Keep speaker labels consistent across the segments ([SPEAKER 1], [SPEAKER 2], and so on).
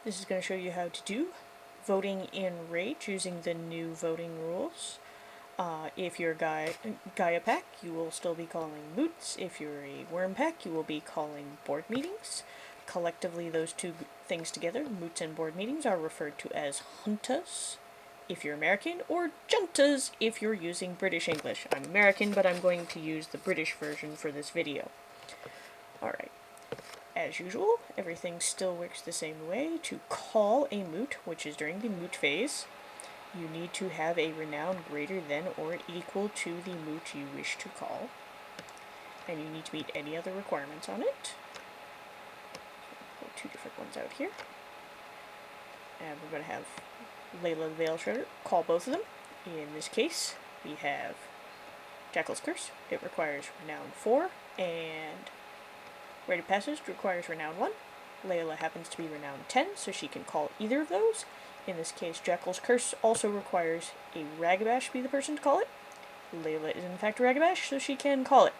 [SPEAKER 1] This is going to show you how to do voting in Rage using the new voting rules. If you're a Gaia pack, you will still be calling Moots. If you're a Wyrm pack, you will be calling board meetings. Collectively, those two things together, Moots and Boardmeetings, are referred to as Juntas if you're American, or Juntas if you're using British English. I'm American, but I'm going to use the British version for this video. Alright. As usual, everything still works the same way. To call a moot, which is during the moot phase, you need to have a renown greater than or equal to the moot you wish to call. And you need to meet any other requirements on it. So two different ones out here. And we're going to have Layla the Veil Shredder call both of them. In this case, we have Jackal's Curse. It requires renown 4, and Rite of Passage requires renown 1. Layla happens to be renown 10, so she can call either of those. In this case, Jackal's Curse also requires a Ragabash to be the person to call it. Layla is in fact a Ragabash, so she can call it.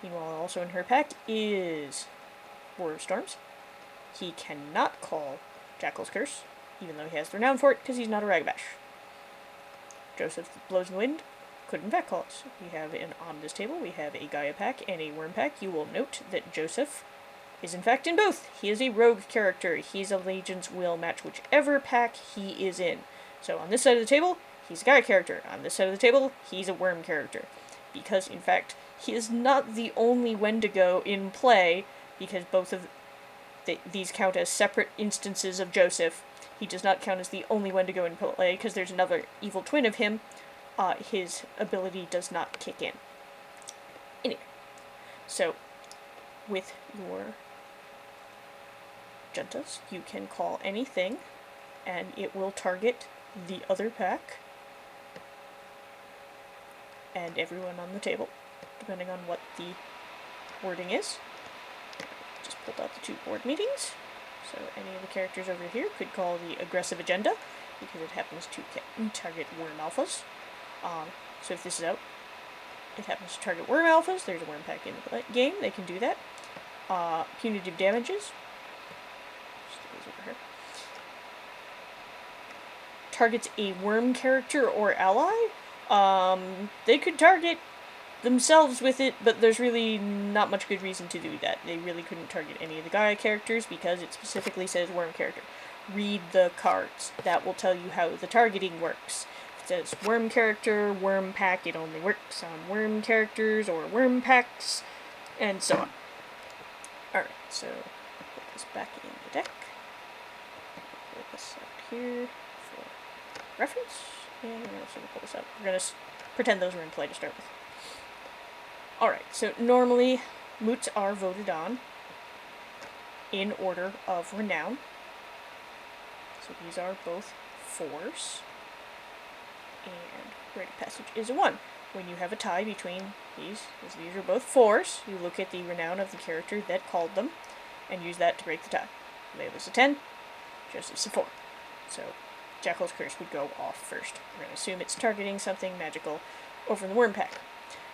[SPEAKER 1] Meanwhile, also in her pack is War of Storms. He cannot call Jackal's Curse, even though he has the renown for it, because he's not a Ragabash. Joseph Blows in the Wind could in fact call it. We have on this table, we have a Gaia pack and a Wyrm pack. You will note that Joseph is in fact in both. He is a rogue character. His allegiance will match whichever pack he is in. So on this side of the table, he's a Gaia character. On this side of the table, he's a Wyrm character. Because in fact, he is not the only Wendigo in play, because both of these count as separate instances of Joseph. He does not count as the only Wendigo in play, because there's another evil twin of him. His ability does not kick in. Anyway, so with your Juntas, you can call anything, and it will target the other pack and everyone on the table, depending on what the wording is. Just pulled out the two board meetings, so any of the characters over here could call the aggressive agenda, because it happens to target Wyrm alphas. So if this is out, it happens to target Wyrm alphas. There's a Wyrm pack in the game. They can do that. Punitive damages. Over here. Targets a Wyrm character or ally. They could target themselves with it, but there's really not much good reason to do that. They really couldn't target any of the Gaia characters because it specifically says Wyrm character. Read the cards. That will tell you how the targeting works. It says Wyrm character, Wyrm pack, it only works on Wyrm characters or Wyrm packs, and so on. Alright, so put this back in the deck. Put this out here for reference, and we're also going to pull this out. We're going to pretend those are in play to start with. Alright, so normally moots are voted on in order of renown. So these are both 4s, and Rite of Passage is a 1. When you have a tie between these, as these are both 4s, you look at the renown of the character that called them, and use that to break the tie. Layla's a 10, Joseph's a 4. So Jackal's Curse would go off first. We're going to assume it's targeting something magical over in the Wyrm pack.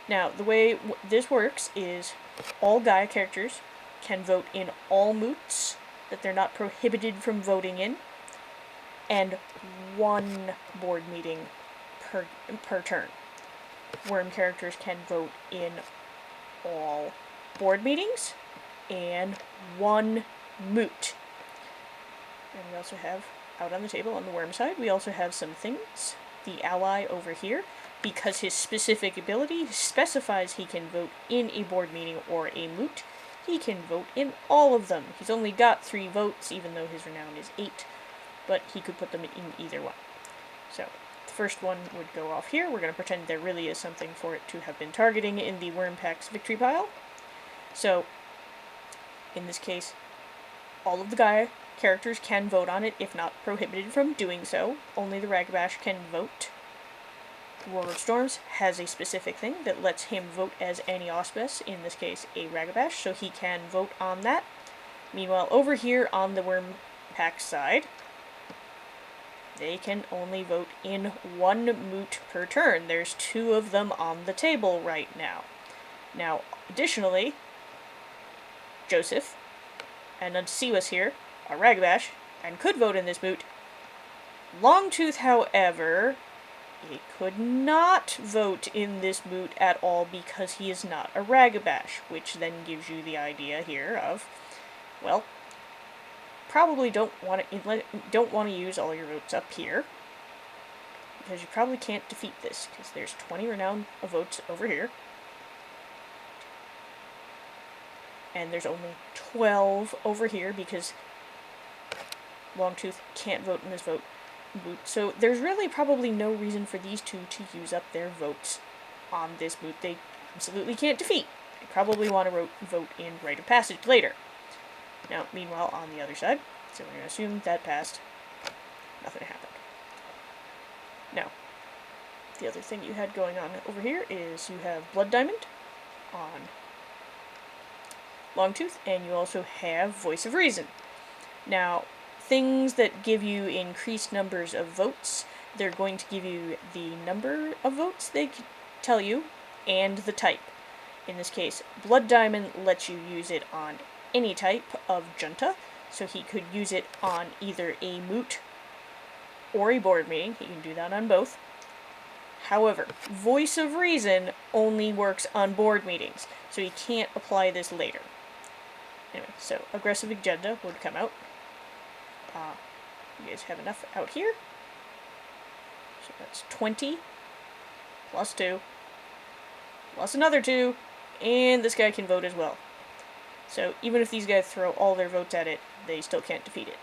[SPEAKER 1] Now, the way this works is all Gaia characters can vote in all moots that they're not prohibited from voting in, and 1 board meeting per turn. Wyrm characters can vote in all board meetings and 1 moot. And we also have, out on the table on the Wyrm side, we also have some things. The ally over here, because his specific ability specifies he can vote in a board meeting or a moot, he can vote in all of them. He's only got 3 votes, even though his renown is 8, but he could put them in either one. So the first one would go off here. We're going to pretend there really is something for it to have been targeting in the Wyrm pack's victory pile. So in this case, all of the Gaia characters can vote on it, if not prohibited from doing so. Only the Ragabash can vote. War of Storms has a specific thing that lets him vote as any auspice, in this case a Ragabash, so he can vote on that. Meanwhile, over here on the Wyrm pack side, they can only vote in 1 moot per turn. There's 2 of them on the table right now. Now, additionally, Joseph and Siwas here are Ragabash, and could vote in this moot. Longtooth, however, it could not vote in this moot at all because he is not a Ragabash, which then gives you the idea here of, well, probably don't want to use all your votes up here, because you probably can't defeat this, because there's 20 renown of votes over here, and there's only 12 over here because Longtooth can't vote in this moot. So there's really probably no reason for these two to use up their votes on this moot. They absolutely can't defeat. They probably want to vote in Rite of Passage later. Now, meanwhile, on the other side, so we're going to assume that passed. Nothing happened. Now, the other thing you had going on over here is you have Blood Diamond on Longtooth, and you also have Voice of Reason. Now, things that give you increased numbers of votes, they're going to give you the number of votes they tell you, and the type. In this case, Blood Diamond lets you use it on any type of Junta, so he could use it on either a moot or a board meeting. He can do that on both. However, Voice of Reason only works on board meetings, so he can't apply this later. Anyway, so Aggressive Agenda would come out. You guys have enough out here. So that's 20 plus 2 plus another 2, and this guy can vote as well. So even if these guys throw all their votes at it, they still can't defeat it.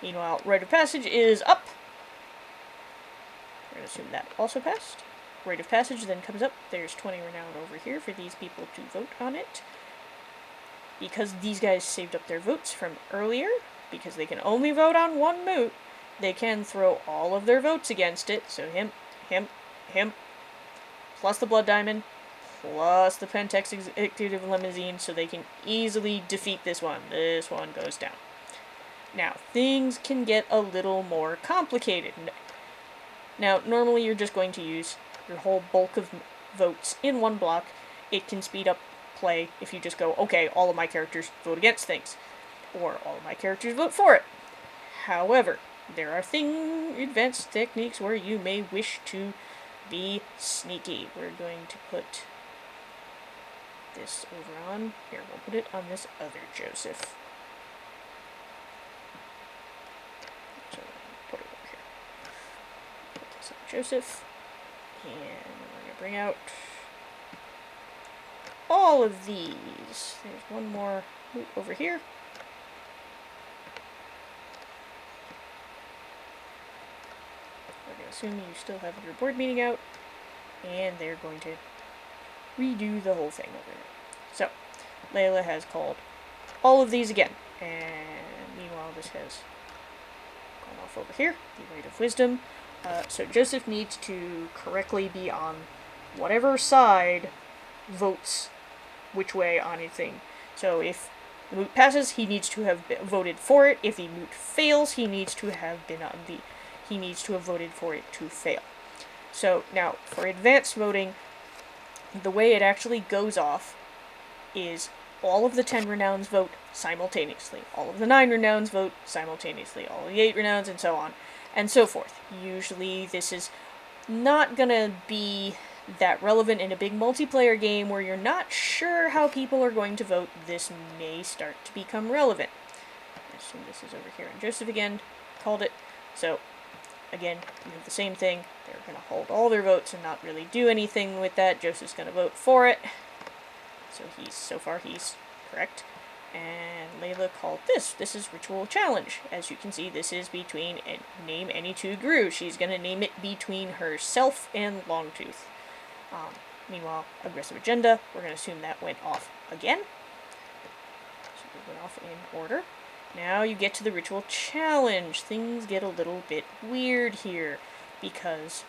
[SPEAKER 1] Meanwhile, Rite of Passage is up. We're going to assume that also passed. Rite of Passage then comes up. There's 20 renown over here for these people to vote on it. Because these guys saved up their votes from earlier, because they can only vote on one moot, they can throw all of their votes against it. So him, plus the Blood Diamond, plus the Pentex Executive Limousine, so they can easily defeat this one. This one goes down. Now, things can get a little more complicated. Now, normally you're just going to use your whole bulk of votes in one block. It can speed up play if you just go, okay, all of my characters vote against things, or all of my characters vote for it. However, there are advanced techniques where you may wish to be sneaky. We're going to put this over on here. We'll put it on this other Joseph. So put it over here. Put this on Joseph, and we're going to bring out all of these. There's one more over here. We're going to assume you still have your board meeting out, and they're going to redo the whole thing over there. So, Layla has called all of these again, and meanwhile this has gone off over here, the Rite of Wisdom. So Joseph needs to correctly be on whatever side votes which way on anything. So if the moot passes, he needs to have voted for it. If the moot fails, he needs to have voted for it to fail. So now for advanced voting, the way it actually goes off is all of the 10 renowns vote simultaneously. All of the 9 renowns vote simultaneously. All of the 8 renowns, and so on and so forth. Usually this is not gonna be that relevant in a big multiplayer game where you're not sure how people are going to vote. This may start to become relevant. I assume this is over here in Joseph again. Called it. So, again, you have the same thing. They're going to hold all their votes and not really do anything with that. Joseph's going to vote for it. So far he's correct. And Layla called this. This is Ritual Challenge. As you can see, this is between name any 2 Gru. She's going to name it between herself and Longtooth. Meanwhile, Aggressive Agenda, we're going to assume that went off again. So it went off in order. Now you get to the Ritual Challenge. Things get a little bit weird here, because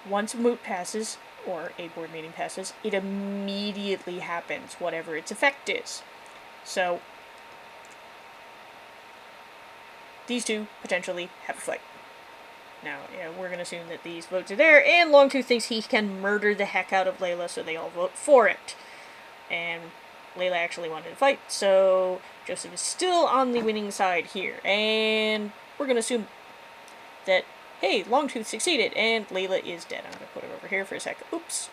[SPEAKER 1] once a moot passes, or a board meeting passes, it immediately happens, whatever its effect is. So, these two potentially have a fight. Now, we're going to assume that these votes are there, and Longtooth thinks he can murder the heck out of Layla, so they all vote for it. And Layla actually wanted to fight, so Joseph is still on the winning side here. And we're going to assume that, hey, Longtooth succeeded, and Layla is dead. I'm going to put her over here for a sec. Oops.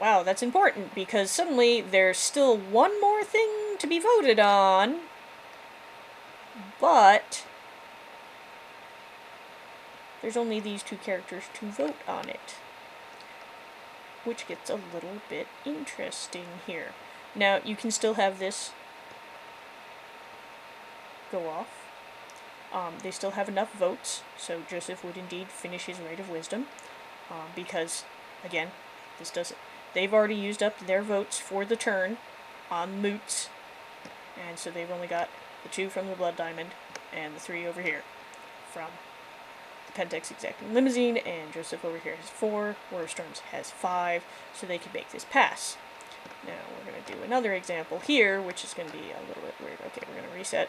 [SPEAKER 1] Wow, that's important, because suddenly there's still one more thing to be voted on, but there's only these two characters to vote on it, which gets a little bit interesting here. Now, you can still have this go off. They still have enough votes, so Joseph would indeed finish his Right of Wisdom, because, again, this doesn't... They've already used up their votes for the turn on Moots, and so they've only got the 2 from the Blood Diamond and the 3 over here from the Pentex Exacting Limousine, and Joseph over here has 4, Warstorms has 5, so they can make this pass. Now we're going to do another example here, which is going to be a little bit weird. Okay, we're going to reset.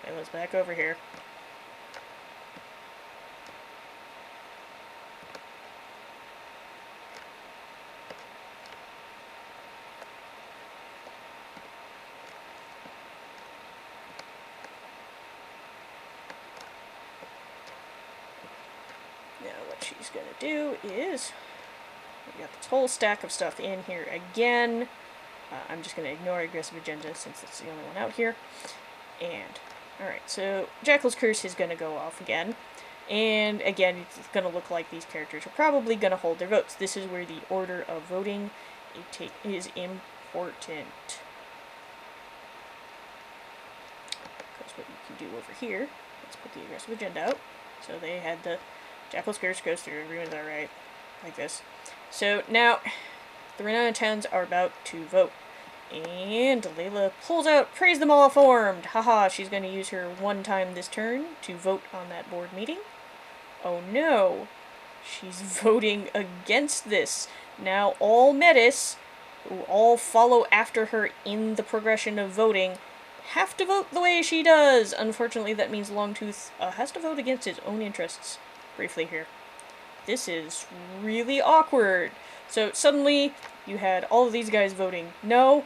[SPEAKER 1] Okay, let's back over here. Now what she's going to do is, we got this whole stack of stuff in here again. I'm just going to ignore Aggressive Agenda since it's the only one out here. And, alright, so Jackal's Curse is going to go off again. And again, it's going to look like these characters are probably going to hold their votes. This is where the order of voting is important. Because what you can do over here, let's put the Aggressive Agenda out. So they had the Jackal's Curse goes through, everyone's alright, like this. So now, the renowned towns are about to vote. And Layla pulls out Praise Them All Formed. Haha, she's going to use her one time this turn to vote on that board meeting. Oh no, she's voting against this. Now all Metis, who all follow after her in the progression of voting, have to vote the way she does. Unfortunately, that means Longtooth has to vote against his own interests. Briefly here. This is really awkward. So suddenly, you had all of these guys voting no.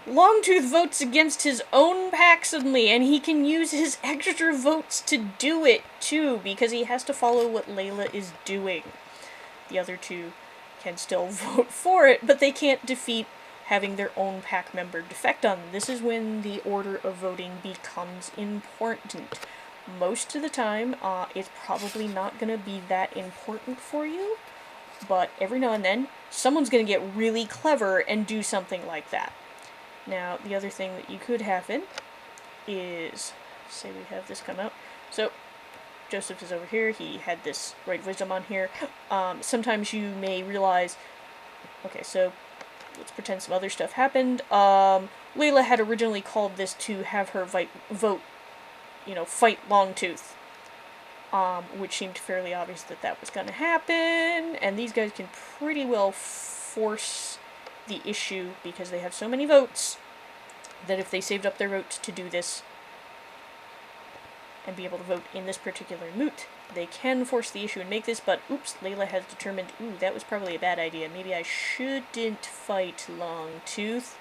[SPEAKER 1] Longtooth votes against his own pack suddenly, and he can use his extra votes to do it, too, because he has to follow what Layla is doing. The other two can still vote for it, but they can't defeat having their own pack member defect on them. This is when the order of voting becomes important. Most of the time, it's probably not going to be that important for you, but every now and then, someone's going to get really clever and do something like that. Now, the other thing that you could happen is, say we have this come out. So, Joseph is over here. He had this Right Wisdom on here. Sometimes you may realize, okay, so let's pretend some other stuff happened. Layla had originally called this to have her vote, fight Longtooth. Which seemed fairly obvious that that was going to happen. And these guys can pretty well force the issue because they have so many votes that if they saved up their votes to do this and be able to vote in this particular moot, they can force the issue and make this, but oops, Layla has determined, ooh, that was probably a bad idea. Maybe I shouldn't fight Longtooth.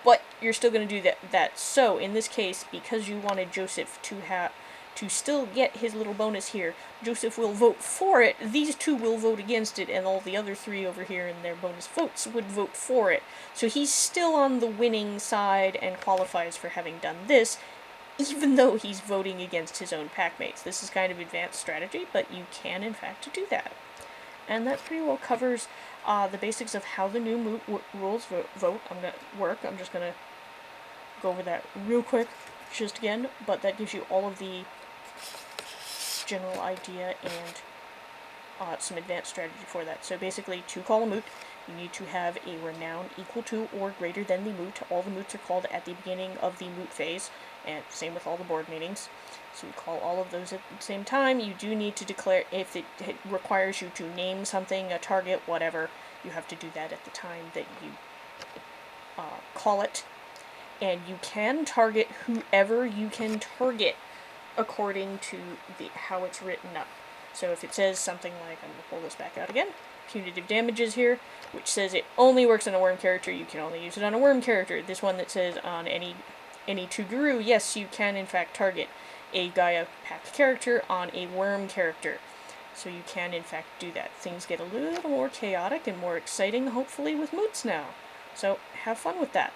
[SPEAKER 1] But you're still going to do that. So, in this case, because you wanted Joseph to still get his little bonus here, Joseph will vote for it, these two will vote against it, and all the other 3 over here in their bonus votes would vote for it. So he's still on the winning side and qualifies for having done this, even though he's voting against his own packmates. This is kind of advanced strategy, but you can in fact do that. And that pretty well covers the basics of how the new Moot rules vote. I'm just going to go over that real quick, just again, but that gives you all of the general idea and some advanced strategy for that. So basically, to call a Moot, you need to have a renown equal to or greater than the Moot. All the Moots are called at the beginning of the Moot phase, and same with all the board meetings. So you call all of those at the same time. You do need to declare, if it requires you to name something, a target, whatever, you have to do that at the time that you call it. And you can target whoever you can target according to how it's written up. So if it says something like, I'm going to pull this back out again, punitive damages here, which says it only works on a Wyrm character. You can only use it on a Wyrm character. This one that says on any true guru, yes, you can in fact target a Gaia pact character on a Wyrm character. So you can in fact do that. Things get a little more chaotic and more exciting, hopefully, with Moots now. So have fun with that.